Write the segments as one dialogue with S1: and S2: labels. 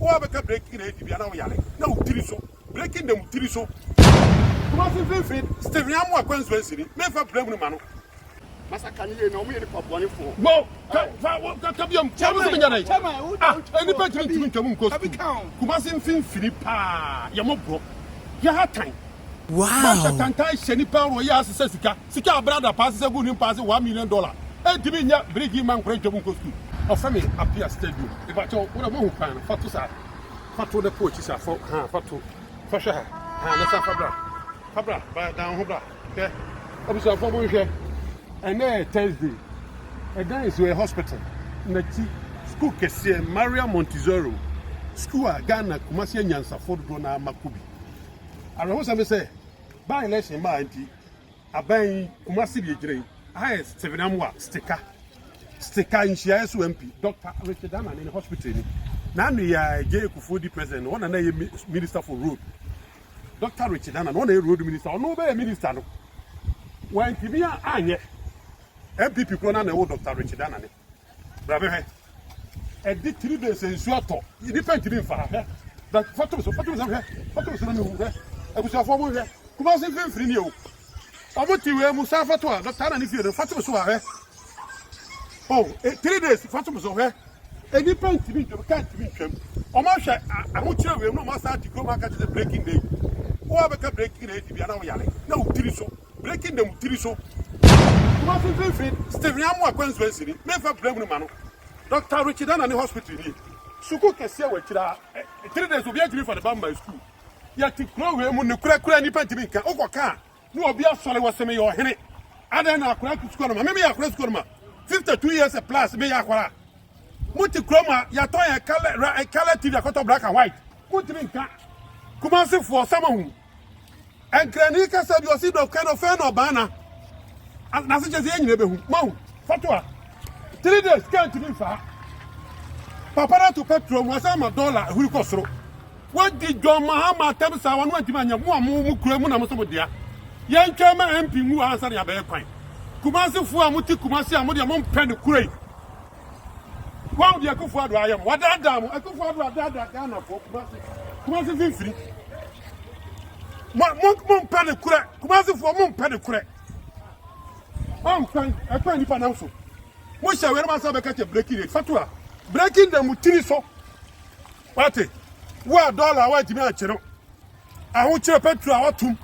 S1: What about breaking it? Now tiri so breaking them tiri so. Kumasi free Stephen Amwa Queensway, never blame man. Massa can you know me any pop one for? No, Kabium, any better to Kumasi Fin Philippa, Yamobro. You had time. Wow. Tantai Shenipa or Yas Sika brother passes a good pass $1 million. And Divinia, breaking man, great job costume. Or family Appiah Stadium. If I told what a woman can, Fatu the coach is for Fatu, Fasha, Fabra, by down Hobra. Okay, obviously, for here. And then Thursday, and then it's a hospital. School Kessie, Maria Montezoro, school Ghana, Kumasi and Yansa, Fort Dona Makubi. I remember say, by election, my auntie, I buy Kumasi Drain. I Stephen Amwa, sticker in Shia's MP, Dr. Richard Annan in the hospital. Now, we are J. Kufudi president, one another minister for road. Dr. Richard Annan, one a road minister, or no minister. When Kibia Anye, MPP Cronan and Dr. Richard Annan. Brave, and did 3 days in Suato, it depends on him for her. But photos of her, I was a former Kumasi free you. I want to wear Musafa to her, Dr. Annan if you're the photos of her. Oh, 3 days, photos of her. It depends to me to can't meet him. Omasha, I want you to know my side to come back to the breaking day. Who have a breaking day to be an hour? No, Tiriso, breaking them Tiriso. Kumasi free Stephen Amwa Queensway, never blame man. Dr. Richard Annan in the hospital. Suku Kessia, which 3 days will be actually for the Bamba school. Yet to grow him when the crack any pentimika, Oka, no be a solid was semi or henny. I don't know, crack scorma, maybe a crack scorma. 52 years a plus, me aqua. Multichroma, Yatoya, a color TV, a photo black and white. Good drink, Kumasi for someone. And Granica said you see no kind of fan or banner. And nothing just any neighborhood. Mount, Fatua. 3 days can't be far. Papa to petrol was $1 who cost through. What did John Mahama tell us? I want to man, more Kremuna dear. Young Chairman MP who answered your bear coin. Kumasi for Muti Kumasi and Modiamon Penny Kure. Wow, dear Kufu, I am. What that damn? I could follow that Ghana for Kumasi free. Mon Penny Kure. Kumasi for Mon Penny Kure. I'm fine. I can't even answer. What shall we ever catch a breaking it? Fatua. Breaking them with Tiriso. What? $1 white me a channel. I want you petrol out to.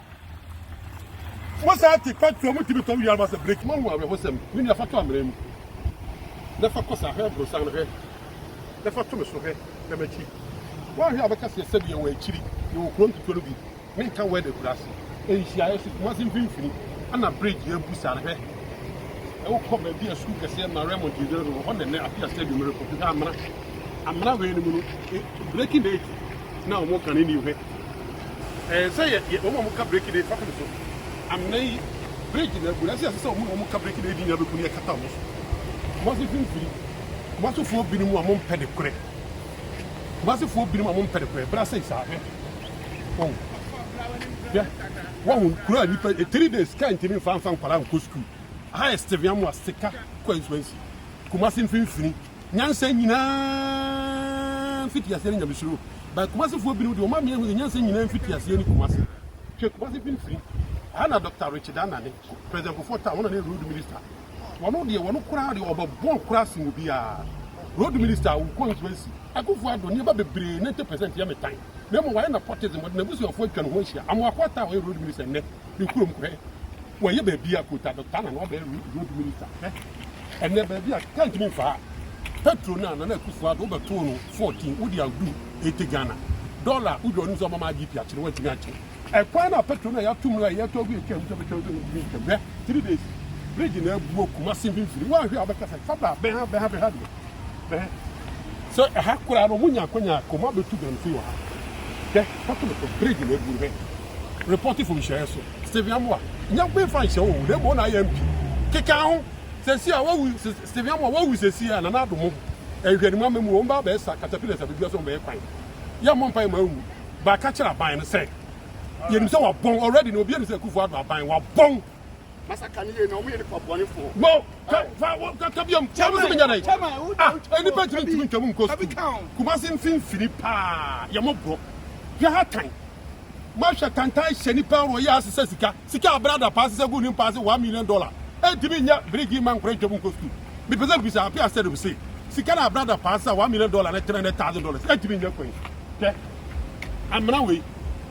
S1: What's that? Petrol, what you told me I was a break. One was them. We never found them. Never cost a hair, go sound here. Never to me so here. Never cheap. Why have a cassia said you were chilly? You will come to Tulubi. Men can wear the grass. And she wasn't being free. And a bridge your boots out of her. I will come and be a school cassia, my Raymond Gizero, on the Appiah Stadium. I'm not going to breaking the now, what can you do? Say it, woman will break it. I'm nay breaking the good. I said, so woman will break it in every Catamos. Was it free? Was it for being among pedicure? Was it for being among pedicure? But I say, oh, yeah, one could 3 days can't even find from Palam school. Highest Stephen was sticker, Queensway. Kumasi free. Nyansen na 50 years in the but Kumasi for being with your mammy with Nyansen 50 years in Kumasi. She was been free. Anna Dr. Richard Annan, President of Fort, one of the road minister. One of the one crowd or about crossing will be a road minister who comes with. I go for never be 90% yam time. Remember why not potters and what never see of what can wash here. I'm a quarter away road minister and you couldn't pay. Well, you may be a quota, Dr. Annan, or road minister. And never be a can't mean far. Petrol now, and I could for over 14, would you do 80 Ghana? Dollar, would you know some of my GP actually went to get you? A point of petrol, I have 2 million, you told me you came to 3 days. Bridge in a book, must be free. Why you have a cafe? Papa, behave. So I have Kura Munya, come up to them. Okay, bridge in a book. Reporting from Share. Stevie Amwa, young way fine show, they won't IMP. Kick out. Says here, Stevie Amwa, what we say, and another move. And you can remember Mumba Bess, caterpillars of the girls on their pine. Young Mumpai Moon, but catch a buying and say, you know, a bong already no business of buying one bong. Masa can you know me for bonnie for?
S2: Mo, Kabium, any better to come Kumasi Philippa, Yamobo. You had time. Masha Tantai Shenipa or Yas Sika brother passes a good pass $1 million. And to me, bring him and French School. Because I'm Appiah said to say, Sika brother pass $1 million and $300,000. And to me, your queen. I'm now way.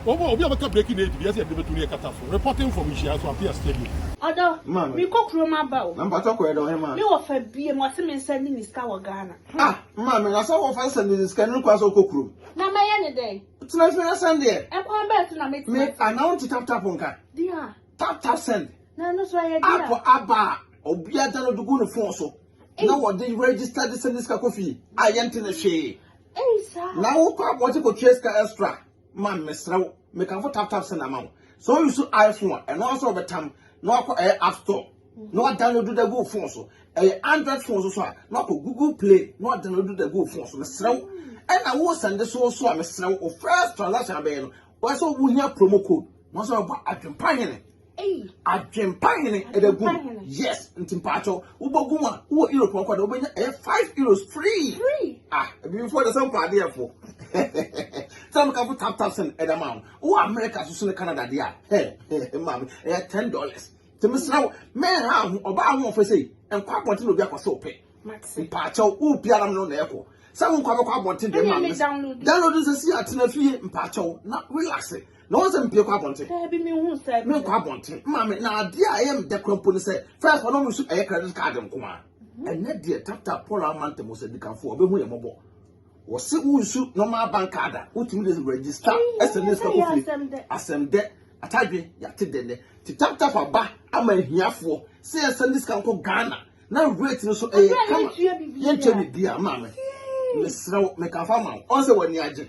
S2: Oh, we have a breaking it. Yes, reporting from Michelle to Appiah Stadium.
S3: Although, we cook room about.
S4: I'm not talking about
S3: You offer be a Muslim sending his cow Ghana.
S4: Ah, Mamma, I saw of us sending this canoe cross or cook room.
S3: Now, my any day.
S4: It's not fair Sunday.
S3: I come back to
S4: make announce to tap on car.
S3: Dear.
S4: Tap send.
S3: No, no, so I
S4: Apple Abba or Biatano to go to Fonso. Now what they register this and this coffee. I enter the shade.
S3: Hey, sir.
S4: Now, what you could chase extra. Man, Miss Row, make a tap send amount. So you should iPhone and also over time. No App Store. No download the Go phone so. Android phone so. No Google Play. No download the Go phone so. Mister, and I will send the so Mister or first transaction bail. Why so we have promo code? Once about Appiah.
S3: Hey,
S4: Appiah at the good. Yes, in Timpacho. Uboguma. Who Europe €5 free.
S3: free.
S4: Ah, before the same party for. Some can tap send at amount. Oh, America to send Canada, dear. Hey, ma'am, $10. To Miss Now, man, how about one for say, and quite want to be a so pay. Pacho, who piano no echo. Someone come up wanting the man. Download this year at Nafi and Pacho, not relaxing. No one's in Pio Cabonte.
S3: Baby, me who said,
S4: no Cabonte. Mammy, now, dear, I am the company said, first one almost a credit card and come on. And that dear tap poor Mantum was a decaf for a way mobile. Was it who shoot no more bank card, which means register as a list of assem debt. I tell you, Yatid, to tap a bar, I'm a here for, say a Sunday count of Ghana. Now, rating so a come, you dear mamma. Miss Row, make a farmer, also when you are. Many,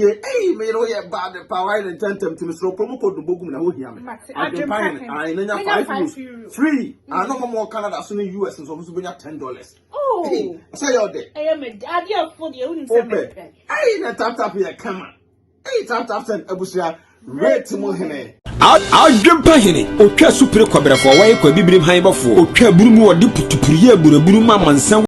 S4: hey, made away about the power and tentum to Miss Row, promo code the Bogum and Woodiam. I know €5 free. I know more Canada soon in US and so bring up $10. Oh, say all day.
S3: I am a daddy for the only
S4: open. I ain't a tap here, come on. Hey, tap send Abusia, red to Mohene.
S5: AdwenepaheneTv, o twa supre kwabere fo wa ye kwa bibrim han bafo o twa burumu odi putupurie buraburu ma mansan